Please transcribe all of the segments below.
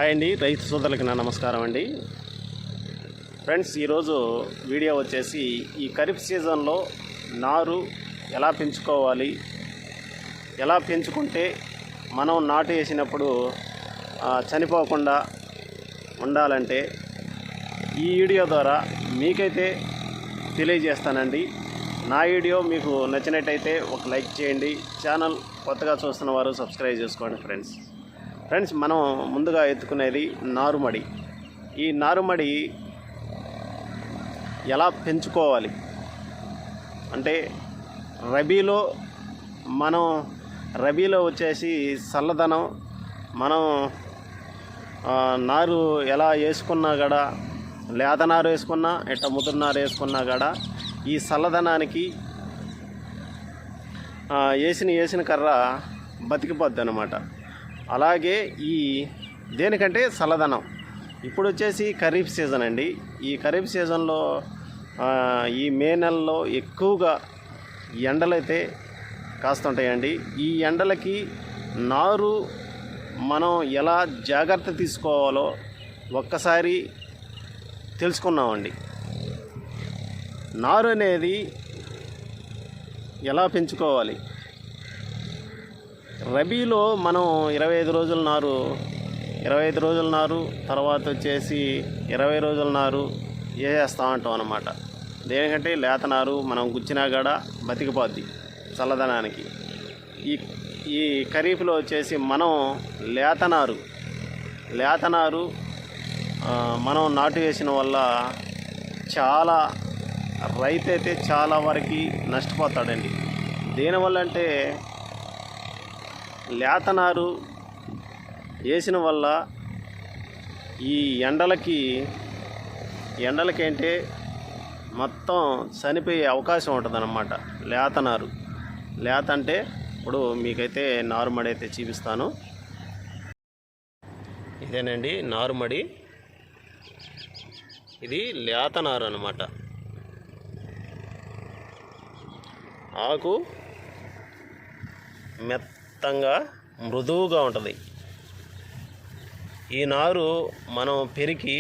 Hi అండి, రైతు సోదరులకి నా నమస్కారం అండి. ఫ్రెండ్స్, ఈరోజు వీడియో వచ్చేసి ఈ ఖరీఫ్ సీజన్లో నారు ఎలా పెంచుకోవాలి, ఎలా పెంచుకుంటే మనం నాటు వేసినప్పుడు చనిపోకుండా ఉండాలంటే ఈ వీడియో ద్వారా మీకైతే తెలియజేస్తానండి. నా వీడియో మీకు నచ్చినట్టయితే ఒక లైక్ చేయండి. ఛానల్ కొత్తగా చూస్తున్న వారు సబ్స్క్రైబ్ చేసుకోండి. ఫ్రెండ్స్, మనం ముందుగా ఎత్తుకునేది నారుమడి. ఈ నారుమడి ఎలా పెంచుకోవాలి అంటే రబీలో వచ్చేసి చల్లదనం, మనం నారు ఎలా వేసుకున్నా కూడా, లేత నారు వేసుకున్నా ఇట్లా ముదురు నారు వేసుకున్నా కూడా ఈ చల్లదనానికి వేసిన కర్ర బతికిపోద్ది అన్నమాట. అలాగే ఈ దేనికంటే చల్లదనం. ఇప్పుడు వచ్చేసి ఖరీఫ్ సీజన్ అండి. ఈ ఖరీఫ్ సీజన్లో ఈ మే నెలలో ఎక్కువగా ఎండలైతే కాస్తుంటాయండి. ఈ ఎండలకి నారు మనం ఎలా జాగ్రత్త తీసుకోవాలో ఒక్కసారి తెలుసుకున్నామండి. నారు అనేది ఎలా పెంచుకోవాలి? రబీలో మనం 25 రోజుల నారు తర్వాత వచ్చేసి 20 రోజుల నారు వేసేస్తూ ఉంటాం అన్నమాట. దేనికంటే లేత నారు మనం గుచ్చినా కూడా బతికిపోద్ది చల్లదనానికి. ఈ ఖరీఫ్లో వచ్చేసి మనం లేత నారు మనం నాటు వేసిన వల్ల చాలా రైతు అయితే చాలా వరకు నష్టపోతాడండి. దేనివల్ల అంటే లేత నారు వేసిన వల్ల ఈ ఎండలకి అంటే మొత్తం చనిపోయే అవకాశం ఉంటుంది అన్నమాట. లేత అంటే ఇప్పుడు మీకైతే నారుమడి అయితే చూపిస్తాను. ఇదేనండి నారుమడి. ఇది లేత నారు అన్నమాట. ఆకు మెత్తంగా మృదువుగా ఉంటుంది. ఈ నారు మనం పెరికి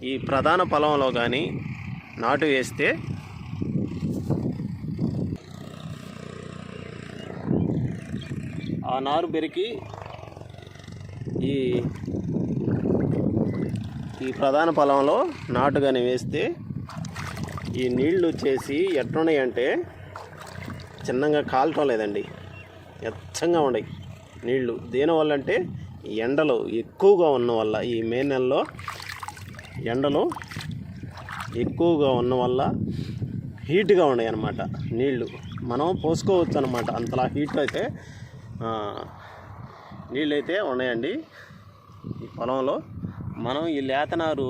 ఈ ప్రధాన పొలంలో కానీ నాటు వేస్తే ఆ నారు పెరికి ఈ ప్రధాన పొలంలో నాటు కానీ వేస్తే ఈ నీళ్ళు వచ్చేసి ఎట్లున్నాయంటే చిన్నగా కాలటం లేదండి, ఎచ్చంగా ఉన్నాయి నీళ్ళు. దేనివల్ల అంటే ఎండలు ఎక్కువగా ఉన్న వల్ల, ఈ మే నెలలో ఎండలు ఎక్కువగా ఉన్న వల్ల హీట్గా ఉన్నాయి అన్నమాట. నీళ్ళు మనం పోసుకోవచ్చు అన్నమాట. అంతలా హీట్ అయితే నీళ్ళు అయితే ఉన్నాయండి ఈ పొలంలో. మనం ఈ లేతనారు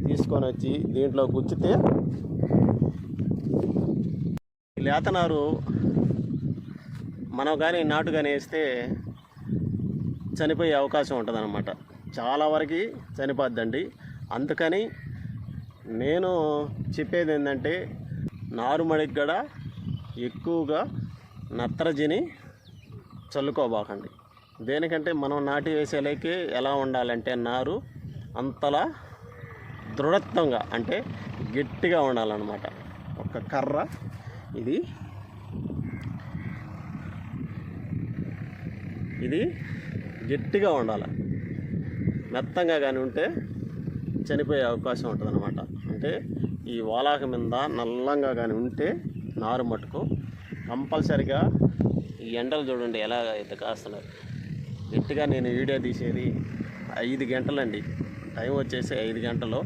తీసుకొని వచ్చి దీంట్లో గుచ్చితే లేతనారు మనం కానీ నాటు కానీ వేస్తే చనిపోయే అవకాశం ఉంటుంది అన్నమాట. చాలా వరకు చనిపోద్దండి. అందుకని నేను చెప్పేది ఏంటంటే నారుమడికి కూడా ఎక్కువగా నత్రజని చల్లుకోబాకండి. దేనికంటే మనం నాటి వేసేలేకే ఎలా ఉండాలంటే నారు అంతలా దృఢత్వంగా అంటే గట్టిగా ఉండాలన్నమాట. ఒక కర్ర ఇది గట్టిగా ఉండాలి. మెత్తంగా కానీ ఉంటే చనిపోయే అవకాశం ఉంటుంది అన్నమాట. అంటే ఈ వాలాక మీద నల్లంగా కానీ ఉంటే నారు మట్టుకు కంపల్సరిగా ఈ ఎండలు చూడండి ఎలా అయితే కాస్తున్నారు. గట్టిగా నేను వీడియో తీసేది 5 గంటలండి. టైం వచ్చేసి 5 గంటలు.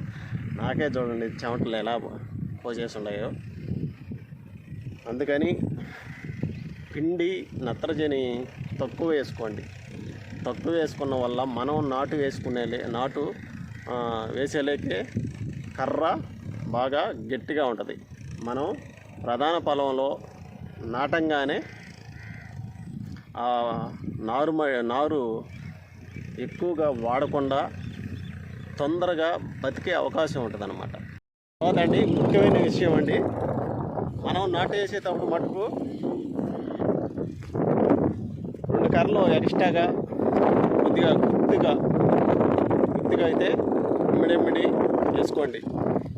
నాకే చూడండి చెమటలు ఎలా పోసేసి ఉన్నాయో. అందుకని పిండి నత్రజని తక్కువ వేసుకోండి. తక్కువ వేసుకున్న వల్ల మనం నాటు వేసేలేకే కర్ర బాగా గట్టిగా ఉంటుంది. మనం ప్రధాన పొలంలో నాటంగానే నారు ఎక్కువగా వాడకుండా తొందరగా బతికే అవకాశం ఉంటుంది అన్నమాట. కాదండి, ముఖ్యమైన విషయం అండి, మనం నాటు వేసేటప్పుడు మటుకు 2 కర్రలు ఎక్స్ట్రాగా కొద్దిగా గుర్తుగా అయితే ఇమ్మడి వేసుకోండి.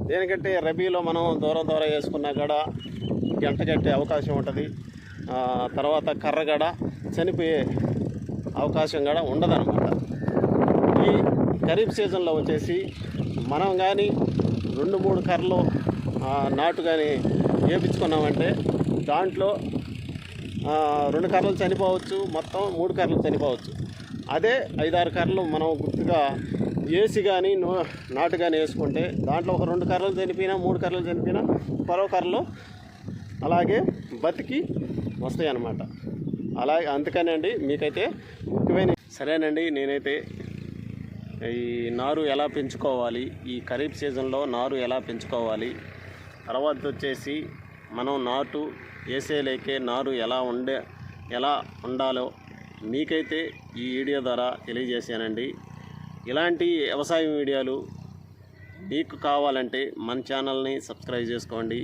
దేనికంటే రబీలో మనం దూరం వేసుకున్నా కూడా గంట కట్టే అవకాశం ఉంటుంది. తర్వాత కర్ర గడ చనిపోయే అవకాశం కూడా ఉండదన్నమాట. ఈ ఖరీఫ్ సీజన్లో వచ్చేసి మనం కానీ 2-3 కర్రలు నాటు కానీ వేపించుకున్నామంటే దాంట్లో 2 కర్రలు చనిపోవచ్చు, మొత్తం 3 కర్రలు చనిపోవచ్చు. అదే 5-6 కర్రలు మనం గుర్తుగా వేసి కానీ నాటు కానీ వేసుకుంటే దాంట్లో ఒక 2 కర్రలు చనిపోయినా 3 కర్రలు చనిపోయినా పరో కర్రలు అలాగే బతికి వస్తాయి అన్నమాట. అలాగే అందుకనండి మీకైతే ముఖ్యమైన సరేనండి. నేనైతే ఈ నారు ఎలా పెంచుకోవాలి, ఈ ఖరీఫ్ సీజన్లో నారు ఎలా పెంచుకోవాలి, తర్వాత వచ్చేసి మనం నాటు వేసేలేకే నారు ఎలా ఉండాలో మీకైతే ఈ వీడియో ద్వారా తెలియజేశానండి. ఇలాంటి వ్యవసాయ వీడియోలు మీకు కావాలంటే మన ఛానల్ని సబ్స్క్రైబ్ చేసుకోండి,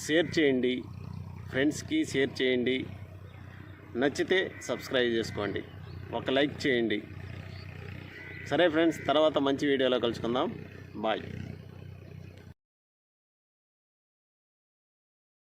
షేర్ చేయండి, ఫ్రెండ్స్కి షేర్ చేయండి, నచ్చితే సబ్స్క్రైబ్ చేసుకోండి, ఒక లైక్ చేయండి. సరే ఫ్రెండ్స్, తర్వాత మంచి వీడియోలో కలుసుకుందాం. బాయ్.